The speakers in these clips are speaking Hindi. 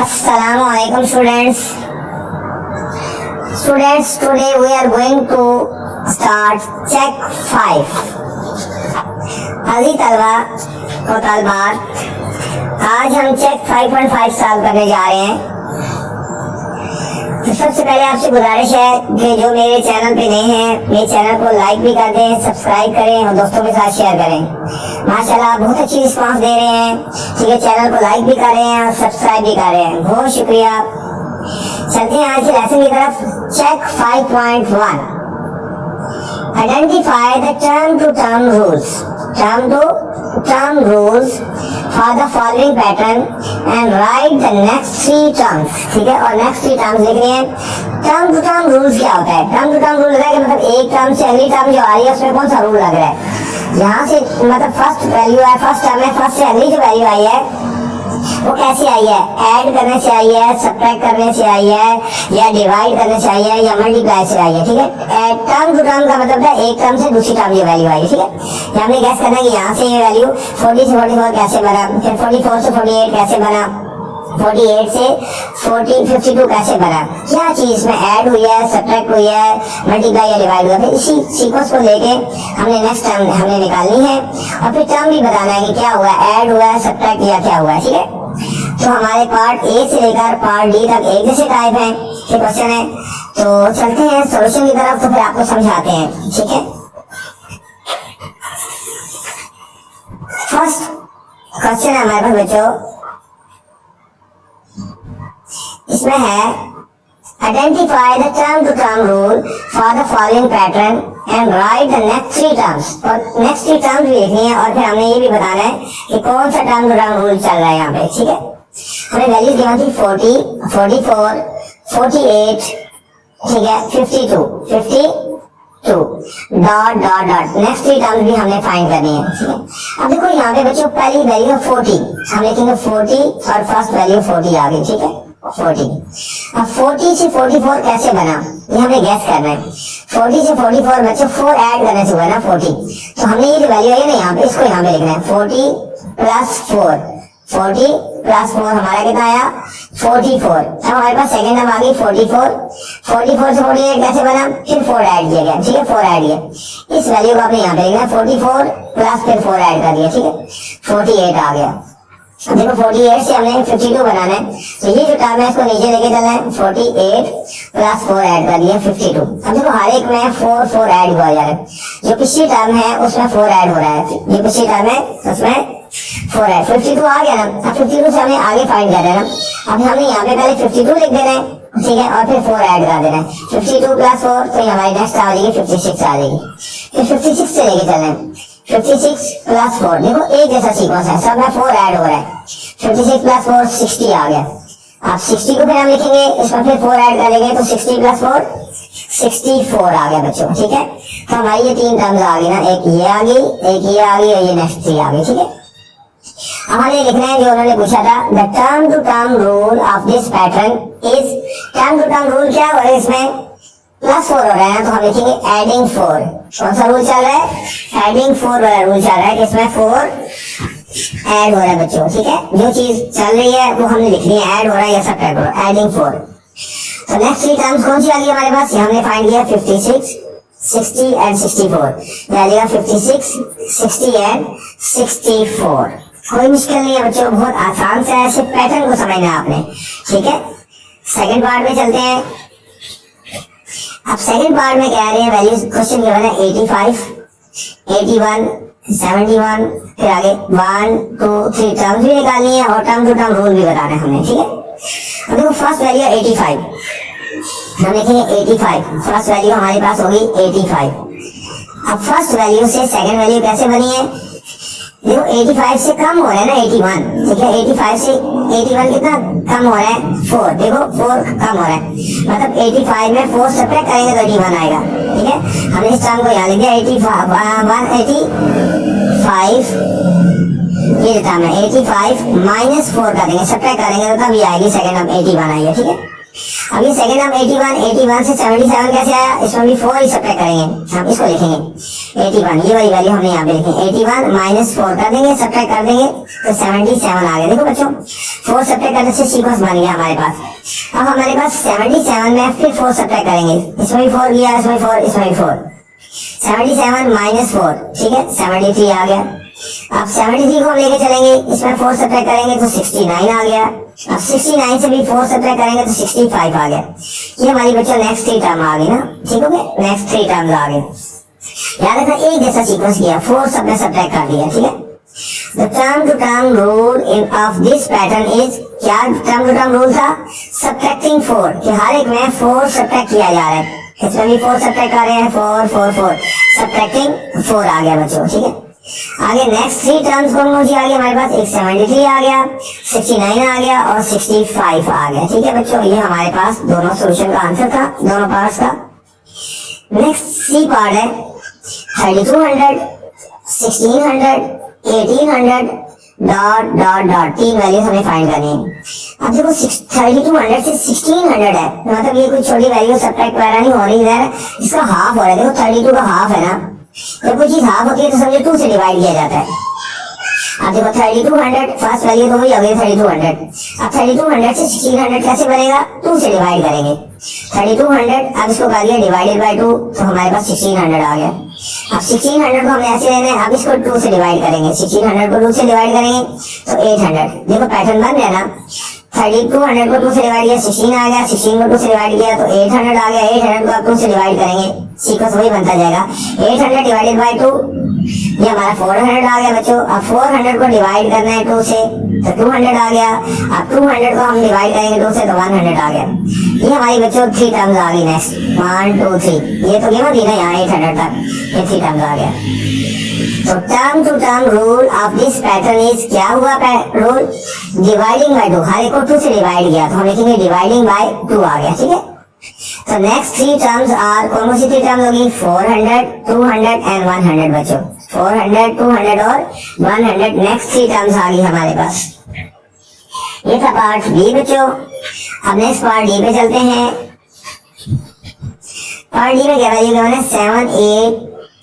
Assalamualaikum students. Today we are going to start check 5. अजी तलबा और तलबात, आज हम चेक 5.5 सॉल्व करने जा रहे हैं। तो सबसे पहले आपसे गुजारिश है कि जो मेरे चैनल पे नए हैं, मेरे चैनल को लाइक भी कर दें, सब्सक्राइब करें और दोस्तों के साथ शेयर करें। माशाल्लाह बहुत अच्छी रिस्पांस दे रहे हैं। ठीक है, चैनल को लाइक भी कर रहे हैं और सब्सक्राइब भी कर रहे हैं, बहुत शुक्रिया। चलते हैं आज के लेसन की तरफ। Check 5.1, identify the term to term rules. Term to term rules for the following pattern and write the next 3 terms. ठीक है, और नेक्स्ट 3 टर्म्स लिख रहे हैं। टर्म टू टर्म रूल्स क्या होता है? टर्म टू टर्म रूल है कि मतलब एक टर्म से अगली टर्म जो आ रही है उसमें कौन सा रूल लग रहा है। यहाँ से मतलब फर्स्ट वैल्यू है, फर्स्ट टर्म है, फर्स्ट से अगली जो वैल्यू आई है वो कैसे आई है? ऐड करने से आई है, सब्ट्रैक्ट करने से आई है, या डिवाइड करने से आई है, या मल्टीप्लाई से आई है। ठीक है, टर्म टू टर्म का मतलब है एक टर्म से दूसरी टर्म ये वैल्यू आई है। ठीक है, हमने गैस करना है कि यहाँ से ये वैल्यू 40 से 44 कैसे बना, फिर 44 से 48 कैसे बना, 48 से 52 कैसे बना, क्या चीज में ऐड हुई है, सब्ट्रैक्ट हुई है, मल्टीप्लाई या डिवाइड हुआ। फिर इसी सीक्वेंस को लेके हमने नेक्स्ट टर्म हमने निकालनी है और फिर टर्म भी बताना है कि क्या हुआ, ऐड हुआ है, सब्ट्रैक्ट या क्या हुआ है। ठीक है, तो हमारे पार्ट ए से लेकर पार्ट डी तक एक जैसे टाइप है ये क्वेश्चन है। तो चलते हैं सॉल्यूशन की तरफ, तो फिर आपको समझाते हैं। ठीक है, फर्स्ट क्वेश्चन है हमारे पास बच्चों, इसमें है identify the term to term rule for the following pattern and write the next 3 terms. और नेक्स्ट 3 टर्म्स भी लिखनी है और फिर हमने ये भी बताना है कि कौन सा टर्म टू टर्म रूल चल रहा है यहाँ पे। ठीक है, हमें वैल्यूज गिवन थी 40, 44, 48, ठीक है, 52 dot dot dot. Next 3 terms भी हमने फाइंड करनी है। ठीक है, अब देखो यहाँ पे बच्चों पहली वैल्यू है 40, हम लिखेंगे 40 और फर्स्ट वैल्यू 40 आ गई। ठीक है, 40। अब 40 से 44 कैसे बना ये हमें गैस करना है। 40 से 44 बच्चों 4 ऐड करने से हुआ ना 40, तो हमने ये जो वैल्यू है ना यहाँ पे इसको यहाँ पे लिखना है 40 प्लस 4। 40 प्लस 4 हमारा कितना आया 44। अब हमारे पास सेकंड टर्म आ गई 44। 44 से 48 कैसे बना, फिर 4 ऐड किया गया। ठीक है, 4 ऐड किया, इस वैल्यू को आपने यहाँ पे लिखना है 44 प्लस फिर 4 ऐड कर दिया। ठीक है, 48 आ गया। देखो 48 से हमने 52 बनाना है, तो ये जो टर्म है इसको नीचे लेके चलना है। 48 प्लस 4 ऐड कर दिया 52। अब देखो हर एक में 4 ऐड हुआ जा रहा है। जो पिछली टर्म है उसमें 4 ऐड हो रहा है, जो पिछली टर्म है उसमें 4 ऐड। 52 आ गया ना, अब 52 से हमें आगे फाइंड कर देना। अब हमने यहाँ पे पहले 52 लिख देना है, ठीक है, और फिर 4 ऐड कर देना है। 52 प्लस 4 तो हमारी नेक्स्ट आ जाएगी 56 आ जाएगी। फिर 56 से लेके चलना है 56 प्लस 4। देखो एक जैसा सीक्वेंस है, सब में 4 ऐड हो रहा है। 56 प्लस 4 60 आ गया। अब 60 को फिर हम लिखेंगे, इसमें फिर 4 ऐड करेंगे तो 60 प्लस 4 64 आ गया बच्चों। ठीक है, तो हमारी ये 3 टर्म्स आ गई ना, एक ये आ गई, एक ये आ गई और ये नेक्स्ट 3 आ गई। ठीक है, हमारे लिखना है जो उन्होंने पूछा था, the term to term rule of this pattern is. Term to term rule क्या हो रहा है, इसमें प्लस 4 हो रहा है तो हम लिखेंगे एडिंग 4। कौन सा रूल चल रहा है? एडिंग 4 वाला रूल चल रहा है कि इसमें 4 ऐड हो रहा है बच्चों। ठीक है, जो चीज चल रही है वो हमने लिखनी है, ऐड हो रहा है या सब्ट्रैक्ट हो रहा है, एडिंग 4। तो नेक्स्ट 3 टर्म्स कौन सी आ गई हमारे पास? ये हमने फाइंड किया 56, 60 एंड 64। ये आ जाएगा 56, 60 एंड 64। कोई मुश्किल नहीं है बच्चों, बहुत आसान सा है, सिर्फ पैटर्न को समझना है आपने। ठीक है, सेकंड पार्ट में चलते हैं। अब सेकंड पार्ट में कह रहे हैं वैल्यूज, क्वेश्चन गिवन है 85, 81, 71, फिर आगे 1, 2, 3 टर्म्स भी निकालनी है और टर्म टू टर्म रूल भी बताना है हमने। ठीक है, अब देखो फर्स्ट वैल्यू 85, हम लिखेंगे 85। फर्स्ट वैल्यू हमारे पास होगी 85। अब फर्स्ट वैल्यू से सेकंड वैल्यू कैसे बनी है? देखो 85 से कम हो रहा है ना 81। ठीक है, 85 से 81 कितना कम हो रहा है? 4। देखो 4 कम हो रहा है, मतलब 85 में 4 सब्ट्रैक्ट करेंगे तो 81 आएगा। ठीक है, हमने इस टर्म को यहाँ लिख दिया 185, ये टर्म है 85 माइनस 4 कर देंगे, सब्ट्रैक्ट करेंगे तो तब ये आएगी सेकंड टर्म 81 आएगी। ठीक है, अब ये सेकंड हम 81 से 77 कैसे आया, इसमें भी 4 ही सब्ट्रैक्ट करेंगे, हम इसको लिखेंगे 81, ये वाली वैल्यू हमने यहाँ पे लिखी 81 माइनस 4 कर देंगे, सब्ट्रैक्ट कर देंगे तो 77 आ गया। देखो बच्चों 4 सब्ट्रैक्ट करने से सीक्वेंस बन गया हमारे पास। अब हमारे पास 77 में फिर 4 सब्ट्रैक्ट करेंगे, इसमें भी 4 गया, इसमें 4, इसमें भी 4, 77 माइनस 4, ठीक है 73 आ गया। अब 73 को हम लेके चलेंगे, इसमें 4 सब्ट्रैक्ट करेंगे तो 69 आ गया। अब 69 से भी 4 सब्ट्रैक्ट करेंगे तो 65 आ गया। ये हमारी बच्चों नेक्स्ट 3 टर्म आ गई ना, ठीक हो गया, नेक्स्ट 3 टर्म्स आ गए। याद रखना एक जैसा सीक्वेंस किया, 4 सब में सब्ट्रैक्ट कर दिया, ठीक है। The term to term rule in of this pattern is, क्या टर्म टू टर्म रूल था, सब्ट्रैक्टिंग 4, कि हर एक में 4 सब्ट्रैक्ट किया जा रहा है, इसमें भी 4 सब्ट्रैक्ट कर रहे हैं, 4 4 4 सब्ट्रैक्टिंग 4 आ गया बच्चों, ठीक है। आगे नेक्स्ट 3 टर्म्स कौन सी आ गई हमारे पास, एक 73 आ गया, 69 आ गया और 65 आ गया, ठीक है बच्चों। ये हमारे पास दोनों सॉल्यूशन का आंसर था, दोनों पार्ट्स का। नेक्स्ट सी पार्ट है 3200, 1600, 1800 डॉट डॉट डॉट, 3 वैल्यूज हमें फाइंड करनी है। अब देखो 3200 से 1600 है, मतलब ये कोई छोटी वैल्यू सब्ट्रैक्ट वगैरह नहीं हो रही है, इसका हाफ हो रहा है। देखो 32 का हाफ है ना, जब कोई चीज हाफ होती है तो समझो 2 से डिवाइड किया जाता है। अब देखो 3200 फर्स्ट वैल्यू तो वही हो गई 3200। अब 3200 से 1600 कैसे बनेगा, 2 से डिवाइड करेंगे 3200, अब इसको कर दिया डिवाइडेड बाय 2 तो हमारे पास 1600 आ गया। अब 1600 को हमने ऐसे लेना है, अब इसको 2 से डिवाइड करेंगे, 1600 को 2 से डिवाइड करेंगे तो 800। देखो पैटर्न बन रहा है ना, 3200 को 2 से डिवाइड किया 16 आ गया, 16 को 2 से डिवाइड किया तो 800 आ गया, 800 को आप 2 से डिवाइड करेंगे, सीक्वेंस वही बनता जाएगा। 800 डिवाइडेड बाय 2, ये हमारा 400 आ गया बच्चों। अब 400 को डिवाइड करना है 2 से तो 200 आ गया। अब 200 को हम डिवाइड करेंगे 2 से तो 100 आ गया। ये हमारी बच्चों 3 टर्म्स आ गई। नेक्स्ट 1 2 3, ये तो गेम थी ना यहाँ 800 तक, ये 3 टर्म्स आ गया। तो term to term rule of this pattern is, क्या हुआ रूल, डिवाइडिंग बाय 2, हर एक को 2 से डिवाइड किया तो हम लिखेंगे डिवाइडिंग बाय 2 आ गया, ठीक है। तो नेक्स्ट 3 टर्म्स आर, कौन सी 3 टर्म्स होगी, 400, 200 एंड 100 बच्चों, 400, 200 और 100 नेक्स्ट 3 टर्म्स आ गई हमारे पास। ये था पार्ट बी बच्चों। अब नेक्स्ट पार्ट डी पे चलते हैं। पार्ट डी में क्या वैल्यू है,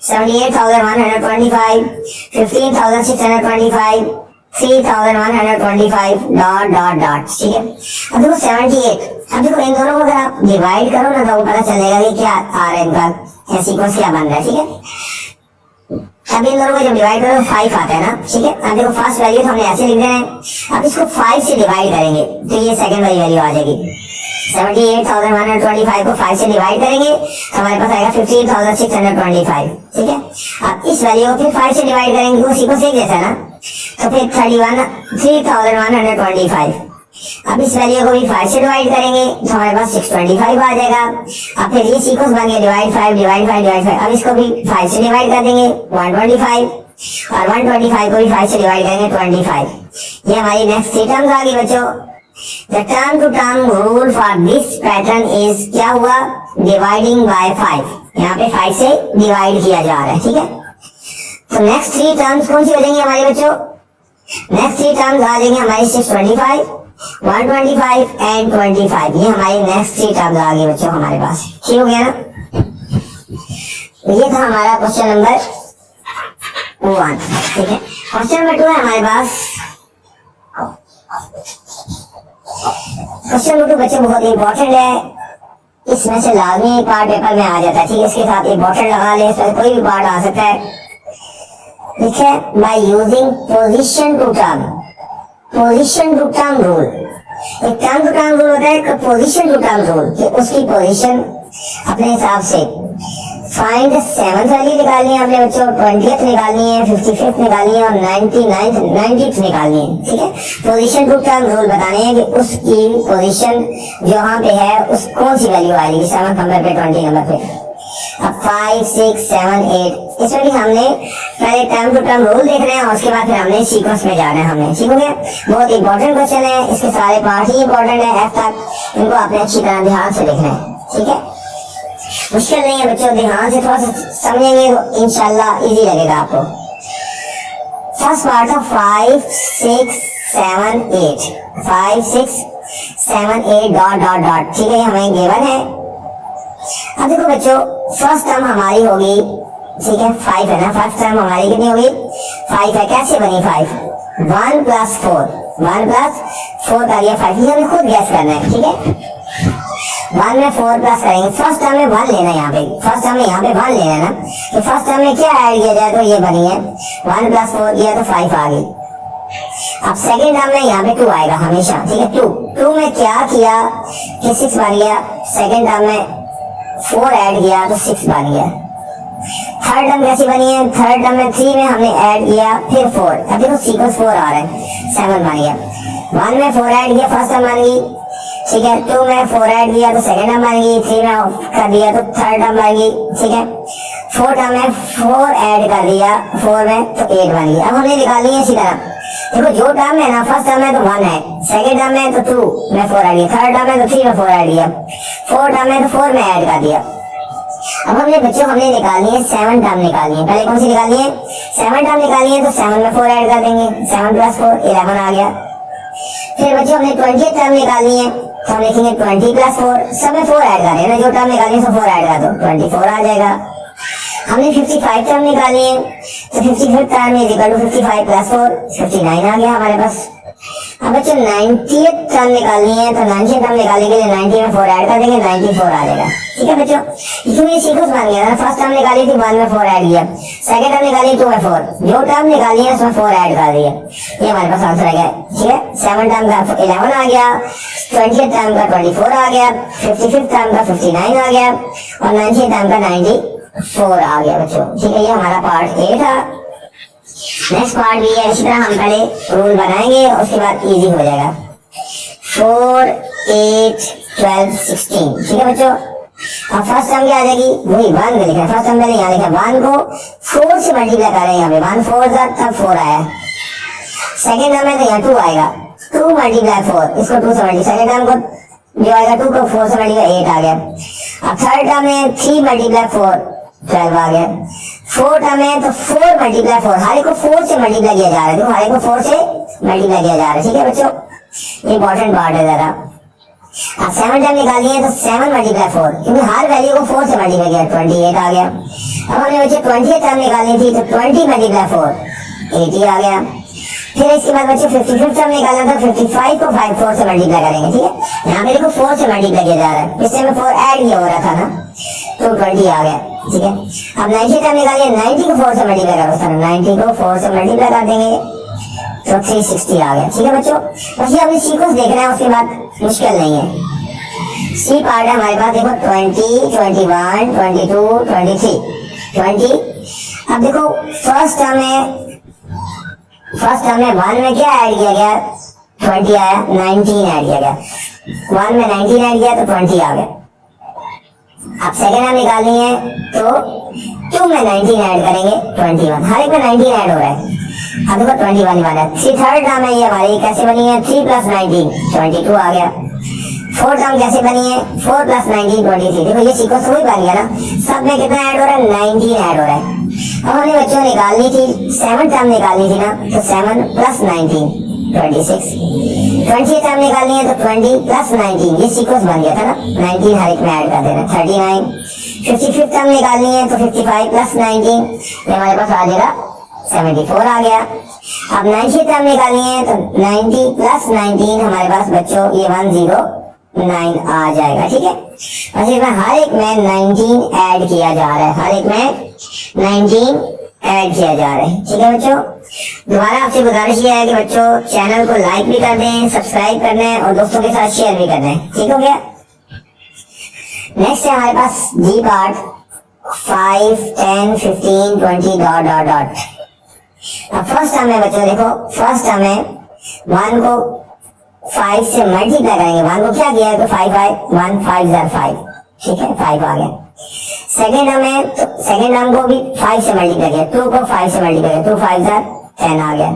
78,125, 15,625, 3,125 डॉट डॉट डॉट, ठीक है। अब देखो 78, अब देखो इन दोनों को अगर आप डिवाइड करो ना तो पता चलेगा कि क्या आ रहा है इनका सीक्वेंस क्या बन रहा है, ठीक है। अब इन दोनों को जब डिवाइड करो 5 आता है ना, ठीक है। अब देखो फर्स्ट वैल्यू तो हमने ऐसे लिख देना है, अब इसको 5 से डिवाइड करेंगे तो ये सेकंड वाली वैल्यू आ जाएगी। 78,125 को 5 से डिवाइड करेंगे तो हमारे पास आएगा 15,625, ठीक है। अब इस वैल्यू को फिर 5 से डिवाइड करेंगे, वो सीक्वेंस एक जैसा ना, तो फिर 3,125। अब इस वैल्यू को भी 5 से डिवाइड करेंगे तो हमारे पास 625 आ जाएगा। अब फिर ये सीक्वेंस बन गया डिवाइड 5 डिवाइड 5 डिवाइड 5, अब इसको भी 5 से डिवाइड कर देंगे 125 और 125 को भी 5 से डिवाइड करेंगे 25। ये हमारी नेक्स्ट 3 टर्म्स आ गई बच्चों। The term to term rule for this pattern is, क्या हुआ, डिवाइडिंग बाय 5, यहाँ पे 5 से डिवाइड किया जा रहा है, ठीक है। तो नेक्स्ट 3 टर्म्स कौन सी हो जाएंगी हमारे बच्चों, नेक्स्ट 3 टर्म्स आ जाएंगे हमारी 625, 125 एंड 25। ये हमारी नेक्स्ट 3 टर्म्स आ गई बच्चों हमारे पास, ठीक हो गया ना। ये था हमारा क्वेश्चन नंबर 1, ठीक है। क्वेश्चन नंबर 2 है हमारे पास। क्वेश्चन नंबर 2 बच्चे बहुत इंपॉर्टेंट है, इसमें से लाजमी एक पार्ट पेपर में आ जाता है, ठीक है। इसके साथ इंपॉर्टेंट लगा ले, इसमें कोई भी पार्ट आ सकता है। लिखे by using position to term, position to term rule. एक टर्म टू टर्म रूल होता है, पोजीशन टू टर्म रूल, कि उसकी पोजीशन अपने हिसाब से फाइंड 7th वैल्यू निकालनी है अपने बच्चों, 20th निकालनी है, 55th निकालनी है और 90th निकालनी है, ठीक है। पोजीशन टू टर्म रूल बताने हैं कि उसकी पोजीशन जहाँ पे है उस कौन सी वैल्यू आएगी 7 नंबर पे, 20 नंबर पे। अब 5 6 7 8, इसमें भी हमने पहले टर्म टू टर्म रूल देखना है और उसके बाद फिर हमने सीक्वेंस में जाना है हमने, ठीक हो गया। बहुत इंपॉर्टेंट क्वेश्चन है, इसके सारे पार्ट ही इंपॉर्टेंट है F तक, इनको आपने अच्छी तरह ध्यान से लिखना है, ठीक है। मुश्किल नहीं है बच्चों, ध्यान से थोड़ा सा समझेंगे तो इंशाल्लाह इजी लगेगा आपको। फर्स्ट पार्ट था 5 6 7 8, 5 6 7 8 डॉट डॉट डॉट, ठीक है, ये हमें गिवन है। अब देखो बच्चों, फर्स्ट टर्म हमारी होगी, ठीक है, 5 है ना, फर्स्ट टर्म हमारी कितनी होगी, 5 है। कैसे बनी 5, 1 प्लस 4, 1 प्लस 4 का ये 5, ये हमें खुद गैस करना है, ठीक है। 1 में 4 प्लस करेंगे, फर्स्ट टर्म में 1 लेना है, यहाँ पे फर्स्ट टर्म में यहाँ पे 1 लेना है ना, तो फर्स्ट टर्म में क्या ऐड किया जाए, तो ये बनी है 1 प्लस 4 किया तो 5 आ गई। अब सेकेंड टर्म में यहाँ पे 2 आएगा हमेशा, ठीक है। 2 में क्या किया कि 6 बन गया, सेकेंड टर्म में 4 ऐड किया तो 6 बन गया। थर्ड टर्म कैसी बनी है, थर्ड टर्म में 3 में हमने ऐड किया फिर 4, अब देखो सीक्वेंस 4 आ रहा है, 7 बन गया। 1 में 4 ऐड किया, फर्स्ट टर्म बन गई, ठीक है। 2 में 4 ऐड किया तो सेकेंड टर्म बन गई, 3 में कर दिया तो थर्ड टर्म बन गई, ठीक है। 4 टर्म में 4 ऐड कर दिया 4 में तो 8 बन गई। अब हमने निकाली है इसी तरह, देखो जो टर्म है ना, फर्स्ट टर्म में तो 1 है, सेकेंड टर्म में तो 2 में 4 ऐड किया, थर्ड टर्म में तो 3 में 4 ऐड किया, फोर्थ टर्म में तो 4 में ऐड कर दिया। अब हमने बच्चों हमने निकाली है 7 टर्म निकाली है, पहले कौन सी निकाली है, 7 टर्म निकाली है, तो 7 में 4 ऐड कर देंगे, 7 प्लस 4 11 आ गया। फिर बच्चों हमने 20 टर्म निकाली है, तो हम लिखेंगे 20 प्लस 4, सब में 4 ऐड कर रहे हैं ना, जो टर्म निकाली है तो 4 ऐड कर दो, 24 आ जाएगा। हमने 55 टर्म निकाली है, तो 55 term is equal to 55 plus 4, 59 आ गया हमारे पास। अब बच्चों 90 टर्म निकालनी है, तो 90 टर्म निकालने के लिए 90 में 4 ऐड कर देंगे, 94 आ जाएगा, ठीक है बच्चों। क्यों ये सीक्वेंस बन गया ना, फर्स्ट टर्म निकाली थी 1 में 4 ऐड किया, सेकंड टर्म निकाली 2 में 4, जो टर्म निकाली है उसमें 4 ऐड कर दिया, ये हमारे पास आंसर आ गया, ठीक है। 7 टर्म का 11 आ गया, 20 टर्म का 24 आ गया, 55 टर्म का 59 आ गया और 90 टर्म का 94 आ गया बच्चों, ठीक है। ये हमारा पार्ट ए था। नेक्स्ट पार्ट भी है, इसी तरह हम पहले रूल बनाएंगे, उसके बाद इजी हो जाएगा। 4 8 12 16, ठीक है बच्चों। अब फर्स्ट टर्म क्या आ जाएगी, वही 1 में लिखा, फर्स्ट टर्म मैंने यहाँ लिखा, 1 को 4 से मल्टीप्लाई कर रहे हैं, यहाँ पे 1 4 तब 4 आया। सेकेंड टर्म में तो यहाँ 2 आएगा, 2 मल्टीप्लाई 4, इसको 2 से मल्टीप्लाई, सेकेंड टर्म को जो आएगा 2 को 4 से मल्टीप्लाई 8 आ गया। अब थर्ड टर्म में 3 मल्टीप्लाई 4 12 आ गया। फोर्थ टर्म है तो 4 मल्टीप्लाई 4, हर एक को 4 से मल्टीप्लाई किया जा रहा है, तो हर एक को 4 से मल्टीप्लाई किया जा रहा है, ठीक है बच्चों। इंपॉर्टेंट पार्ट है जरा। अब 7 टर्म निकालनी है तो 7 मल्टीप्लाई 4, क्योंकि हर वैल्यू को 4 से मल्टीप्लाई किया, 28 आ गया। अब हमने बच्चे 20 टर्म निकालनी थी, तो 20 मल्टीप्लाई 4 80 आ गया। फिर इसके बाद बच्चे 55 टर्म निकालना था, 55 को 4 से मल्टीप्लाई करेंगे, ठीक है। यहाँ पे देखो 4 से मल्टीप्लाई किया जा रहा है, इससे में 4 ऐड किया हो रहा था ना, तो 20 आ गया, ठीक है। अब 90 टर्म निकालिए, 90 को 4 से मल्टीप्लाई करो सर, 90 को 4 से मल्टीप्लाई कर देंगे तो 360 आ गया, ठीक है बच्चों। बस ये अपनी सीक्वेंस देखना है, उसके बाद मुश्किल नहीं है। सी पार्ट है हमारे पास, देखो 20 21 22 23 20। अब देखो फर्स्ट टर्म में 1 में क्या ऐड किया गया, 20 आया, 19 ऐड किया गया, 1 में 19 ऐड किया तो 20 आ गया। अब सेकेंड टर्म निकालनी है तो 2 में 19 ऐड करेंगे 21, हर एक में 19 ऐड हो रहा है। अब देखो 21 बना है। थर्ड टर्म है ये हमारी, कैसे बनी है, 3 प्लस 19 22 आ गया। फोर्थ टर्म कैसे बनी है, 4 प्लस 19 23, देखो ये सीक्वेंस वही बन गया ना, सब में कितना ऐड हो रहा है, 19 ऐड हो रहा है। अब हमने बच्चों निकालनी थी 7 टर्म निकालनी थी ना, तो 7 प्लस 19 26, 20 टर्म निकालनी है तो 20 प्लस 19, ये सीक्वेंस बन गया था ना, 19 हर एक में ऐड कर देना 39। 55 टर्म निकालनी है तो 55 प्लस 19, ये हमारे पास आ जाएगा 74 आ गया। अब 90 टर्म निकालनी है तो 90 प्लस 19 हमारे पास बच्चों ये 109 आ जाएगा, ठीक है। बस इसमें हर एक में 19 ऐड किया जा रहा है, हर एक में 19 ऐड किया जा रहा है, ठीक है बच्चों। दोबारा आपसे गुजारिश ये है कि बच्चों चैनल को लाइक भी कर दें, सब्सक्राइब कर दें और दोस्तों के साथ शेयर भी कर दें, ठीक हो गया। नेक्स्ट है हमारे पास D part, 5 10 15 20 dot dot dot. अब फर्स्ट टर्म है बच्चों, देखो फर्स्ट टर्म है 1 को 5 से मल्टीप्लाई करेंगे, 1 को क्या किया है तो 5 1 5 5, ठीक है 5 आ गया। सेकेंड टर्म है तो सेकेंड टर्म को भी 5 से मल्टीप्लाई किया, 2 को 5 से मल्टीप्लाई किया, 2 5 10 आ गया।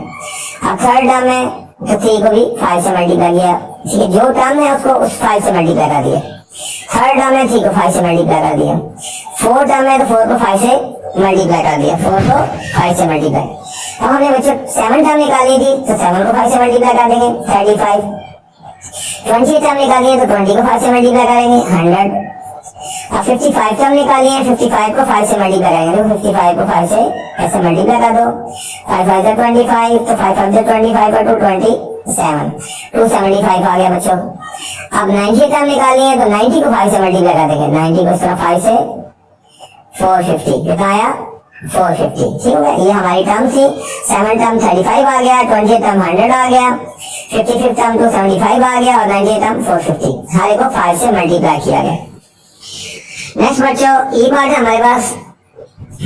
अब थर्ड टर्म है तो 3 को भी 5 से मल्टीप्लाई किया, ठीक है, जो टर्म है उसको उस 5 से मल्टीप्लाई कर दिया। थर्ड टर्म है 3 को 5 से मल्टीप्लाई कर दिया। फोर्थ टर्म है तो 4 को 5 से मल्टीप्लाई कर दिया, 4 को 5 से मल्टीप्लाई। अब हमने बच्चों 7 टर्म निकाली थी तो 7 को 5 से मल्टीप्लाई कर देंगे 35। 20 टर्म निकालिए तो 20 को 5 से मल्टीप्लाई करेंगे 100। अब 55 टर्म निकालिए, 55 को 5 से मल्टीप्लाई करेंगे तो 55 को 5 से ऐसे मल्टीप्लाई कर दो, 5 5 जा 25, तो 5 5 जा 25 और 2 27, 275 आ गया बच्चों। अब 90 टर्म निकालिए तो 90 को 5 से मल्टीप्लाई कर देंगे, 90 को इस तरह 5 से 450, कितना आया 450, ठीक हो गया। ये हमारी टर्म थी। 7 टर्म 35 आ गया, 20 टर्म 100 आ गया, 55 टर्म 275 आ गया और 90 टर्म 450, सारे को 5 से मल्टीप्लाई किया गया। नेक्स्ट बच्चों ई पार्ट है हमारे पास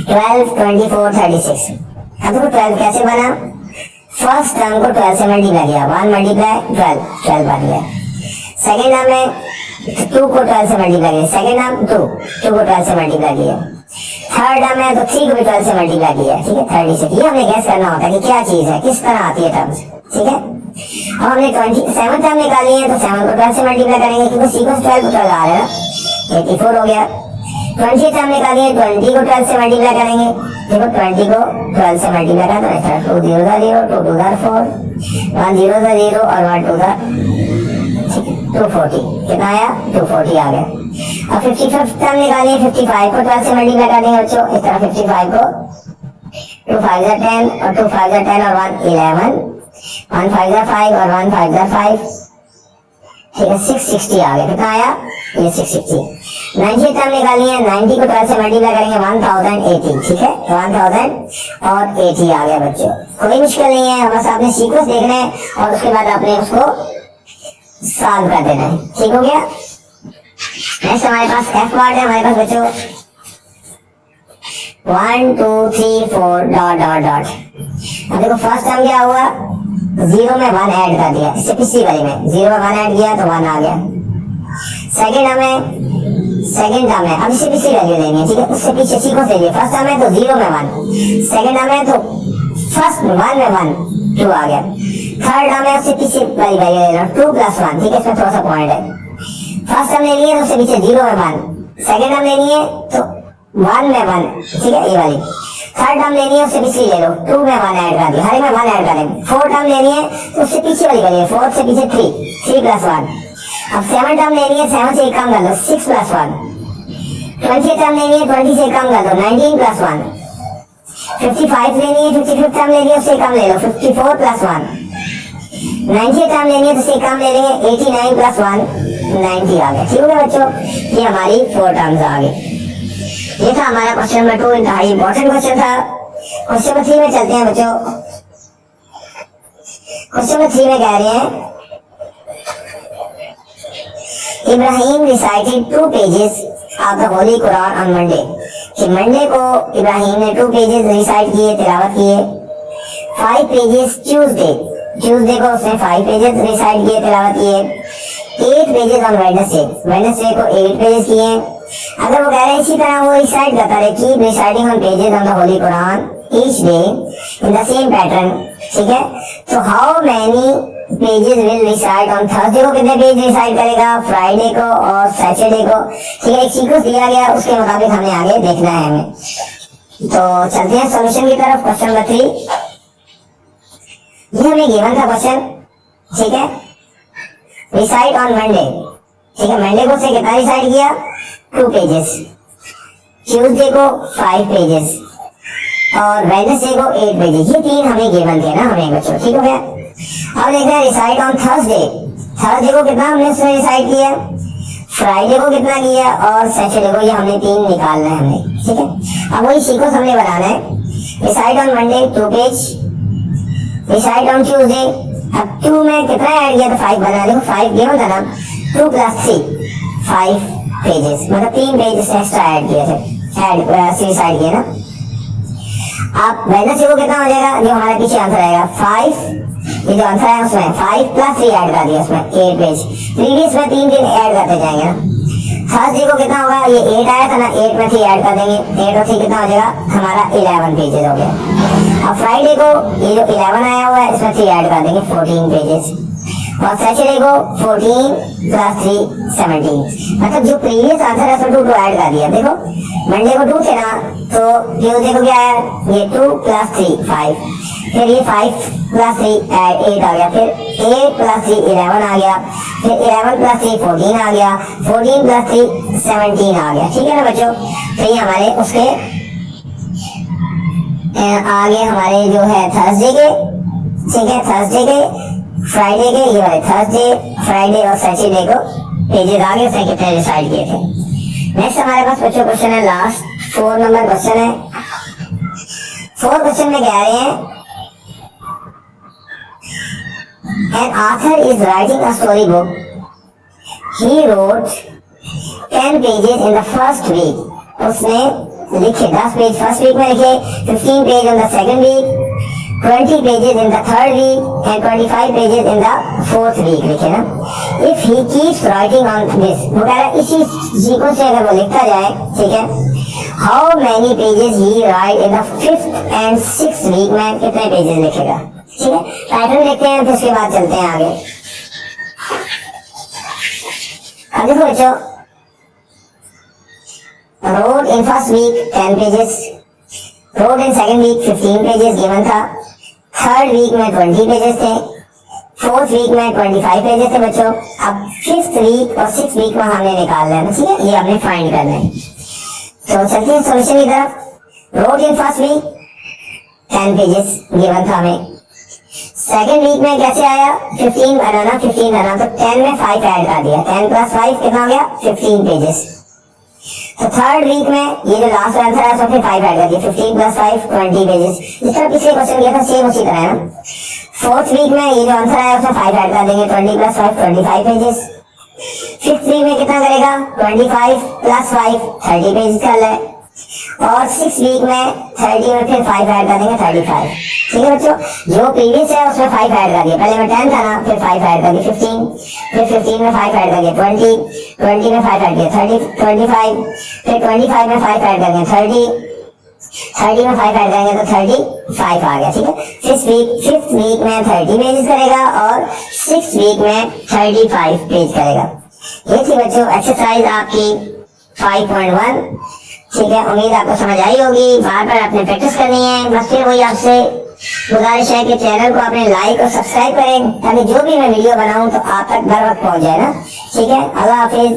12, 24, 36। अब देखो 12 कैसे बना, फर्स्ट टर्म को 12 से मल्टीप्लाई किया, 1 मल्टीप्लाई 12, 12 बन गया। सेकेंड टर्म में 2 को 12 से मल्टीप्लाई किया, सेकेंड टर्म 2 को 12 से मल्टीप्लाई किया। थर्ड टर्म है तो 3 को भी 12 से मल्टीप्लाई किया, ठीक है 36। ये हमें गैस करना होता है कि क्या चीज है, किस तरह आती है टर्म्स, ठीक है। अब हमने 27 टर्म निकाली है तो 7 को 12 से मल्टीप्लाई करेंगे क्योंकि सी को 12 को 12 आ रहा है ना, 84 हो गया। 20 टर्म निकालिए, 20 को 12 से मल्टीप्लाई करेंगे, देखो 20 को 12 से मल्टीप्लाई करना है, 2 0 0, 2 2 4, 1 0 0 और 1 2 240, कितना आया 240 आ गया। अब 55 टर्म निकालिए, 55 को 12 से मल्टीप्लाई कर देंगे बच्चों, इस तरह 55 को 2 5 10 और 2 5 10 और 1 11, 1 5 5 और 1 5 5, ठीक है 660 आ गया, कितना आया ये 660। 90 टर्म निकालिए, 90 को 12 से मल्टीप्लाई करेंगे 1080, ठीक है 1080 आ गया बच्चों। कोई मुश्किल नहीं है, बस आपने सीक्वेंस देखना है और उसके बाद आपने उसको सॉल्व कर देना है, ठीक हो गया। नेक्स्ट हमारे पास एफ पार्ट है हमारे पास बच्चों 1 2 3 4 डॉट डॉट डॉट। अब देखो फर्स्ट टर्म क्या हुआ, 0 में 1 ऐड कर दिया, इससे पिछली वाली में 0 में 1 ऐड किया तो 1 आ गया। सेकेंड टर्म है अब इससे पिछली वैल्यू लेंगे, ठीक है उससे पीछे सीक्वेंस ले लिया। फर्स्ट टर्म है तो 0 में 1, सेकेंड टर्म है तो फर्स्ट 1 में 1 2 आ गया। थर्ड टर्म है उससे पीछे वाली वैल्यू ले लो 2 + 1, ठीक है इसमें थोड़ा सा पॉइंट है। फर्स्ट टर्म ले लिए तो उससे पीछे 0 में 1, सेकेंड टर्म ले लिए तो 1 में 1, ठीक है ये वाली। थर्ड टर्म लेनी है उससे पिछली ले लो, 2 में 1 ऐड कर दिया, हर में 1 ऐड करें। फोर्थ टर्म लेनी है तो उससे पीछे वाली वैल्यू, 4 से पीछे 3 + 1। अब 7 टर्म लेनी है, 7 से कम कर लो 6 + 1। 20 टर्म लेनी है, 20 से कम कर दो 19 + 1। 55 लेनी है, 55 टर्म लेनी है उससे कम ले लो 54 + 1। 90 टर्म लेनी है तो उससे कम ले लेंगे 89 + 1 90 आ गया, ठीक है बच्चों। ये हमारी 4 टर्म्स आ गई। ये था हमारा क्वेश्चन नंबर 2, इंतहाई इंपॉर्टेंट क्वेश्चन था। क्वेश्चन नंबर 3 में चलते हैं बच्चों। क्वेश्चन नंबर 3 में कह रहे हैं Ibrahim recited 2 pages of the Holi Quran on Monday, कि मंडे को इब्राहिम ने 2 पेजेस रिसाइट किए, तिलावत किए। 5 पेजेस ट्यूसडे को उसने 5 पेजेस रिसाइट किए, तिलावत किए। 8 पेजेस ऑन वेडनेसडे को 8 पेजेस किए। अगर वो कह रहे हैं इसी तरह वो रिसाइट करता रहे, keep reciting on pages on the Holi Quran each day in the same pattern, ठीक है। तो how many pages will recite on Thursday को कितने पेज रिसाइट करेगा, फ्राइडे को और सैटरडे को, ठीक है। एक सीक्वेंस दिया गया उसके मुताबिक हमें आगे देखना है हमें। तो चलते हैं सॉल्यूशन की तरफ। क्वेश्चन नंबर 3 ये हमें गिवन था क्वेश्चन, ठीक है। रिसाइट ऑन मंडे, ठीक है। मंडे को से कितना रिसाइट किया 2 पेजेस, ट्यूसडे को 5 पेजेस और वेडनेसडे को 8 पेजेस। ये 3 हमें गिवन थे ना हमें बच्चों, ठीक हो गया। अब देखते हैं रिसाइट ऑन थर्सडे को कितना हमने उसमें रिसाइट किया, फ्राइडे को कितना किया और सैटरडे को, ये हमने 3 निकालना है हमने, ठीक है। अब वही सीक्वेंस हमने बनाना है। Recite on Monday 2 page, recite on Tuesday, अब 2 में कितना ऐड किया तो 5 बना, देखो 5 गिवन था ना, 2 + 3 5 पेजेस, मतलब 3 पेजेस एक्स्ट्रा ऐड किए थे, रिसाइट किए ना। आप वेडनेसडे को कितना हो जाएगा, जो हमारे पीछे आंसर आएगा 5, ये जो आंसर है उसमें 5 + 3 ऐड कर दिया उसमें 8 पेज, प्रीवियस में 3 ऐड करते जाएंगे ना। थर्सडे को कितना होगा, ये 8 आया था ना, 8 में 3 ऐड कर देंगे, 8 और 3 कितना हो जाएगा हमारा 11 पेजेस हो गया। अब फ्राइडे को ये जो 11 आया हुआ है इसमें 3 ऐड कर देंगे 14 पेजेस। और सैटरडे को 14 प्लस 3 17। मतलब जो प्रीवियस आंसर है उसमें 2 ऐड कर दिया। देखो मंडे को 2 थे ना, तो ट्यूसडे को क्या है, ये 2 प्लस 3 5, फिर ये 5 प्लस 3 8 आ गया, फिर 8 प्लस 3 11 आ गया, फिर 11 प्लस 3 14 आ गया, 14 प्लस 3 17 आ गया। ठीक है ना बच्चों, तो ये हमारे उसके आगे हमारे जो है थर्सडे के, ठीक है, थर्सडे के, फ्राइडे के, ये वाले थर्सडे, फ्राइडे और सैटरडे को पेजेस आगे उसने कितने डिसाइड किए थे। नेक्स्ट हमारे पास बच्चों क्वेश्चन है, लास्ट 4 नंबर क्वेश्चन है। 4 क्वेश्चन में कह रहे हैं an author is writing a story book. He wrote 10 pages in the first week. उसने लिखे 10 पेज फर्स्ट वीक में लिखे, 15 page in the second week, 20 pages in the third week and 25 pages in the fourth week लिखे ना। If he keeps writing on this, वो कह रहा है इसी सीक्वेंस से अगर वो लिखता जाए, ठीक है, how many pages he write in the 5th and 6th week में कितने पेजेस लिखेगा। ठीक है, पैटर्न देखते हैं फिर उसके बाद चलते हैं आगे। अब देखो बच्चों, wrote in first week 10 pages, wrote in second week 15 pages given था, थर्ड वीक में 20 पेजेस थे, फोर्थ वीक में 25 पेजेस थे बच्चों। अब 5th वीक और 6th वीक में हमने निकालना है, ठीक है, ये हमने फाइंड करना है। तो चलते हैं सॉल्यूशन की तरफ। Wrote in first week 10 pages given था हमें, सेकेंड वीक में कैसे आया, 15 बनाना, 15 बनाना, तो 10 में 5 ऐड कर दिया, 10 प्लस 5 कितना हो गया, 15 पेजेस। तो थर्ड वीक में ये जो लास्ट आंसर है उसमें 5 ऐड कर दिया, 15 प्लस 5 20 पेजेस, जिस तरह पिछले क्वेश्चन किया था सेम उसी तरह है ना। फोर्थ वीक में ये जो आंसर है उसमें 5 ऐड कर देंगे, 20 प्लस 5 25 पेजेस। फिफ्थ वीक में कितना करेगा, 25 प्लस 5 30 पेजेस कर ले, और 6 वीक में 30 में फिर 5 ऐड कर देंगे 35। ठीक है बच्चों, जो प्रीवियस है उसमें 5 ऐड कर दिया, पहले में 10 था ना, फिर 5 ऐड कर दिया 15, फिर 15 में 5 ऐड कर दिया 20 में 5 ऐड किया 30 25, फिर 25 में 5 ऐड कर दिया 30 में 5 ऐड करेंगे तो 35 आ गया। ठीक है, फिफ्थ वीक में 30 पेजेस करेगा और 6th वीक में 35 पेज करेगा। ये थी बच्चों एक्सरसाइज आपकी 5.1। ठीक है, उम्मीद आपको समझ आई होगी, बार बार आपने प्रैक्टिस करनी है। बस फिर वही आपसे गुजारिश है कि चैनल को आपने लाइक और सब्सक्राइब करें, ताकि जो भी मैं वीडियो बनाऊं तो आप तक बर वक्त पहुंच जाए ना। ठीक है, अल्लाह हाफिज।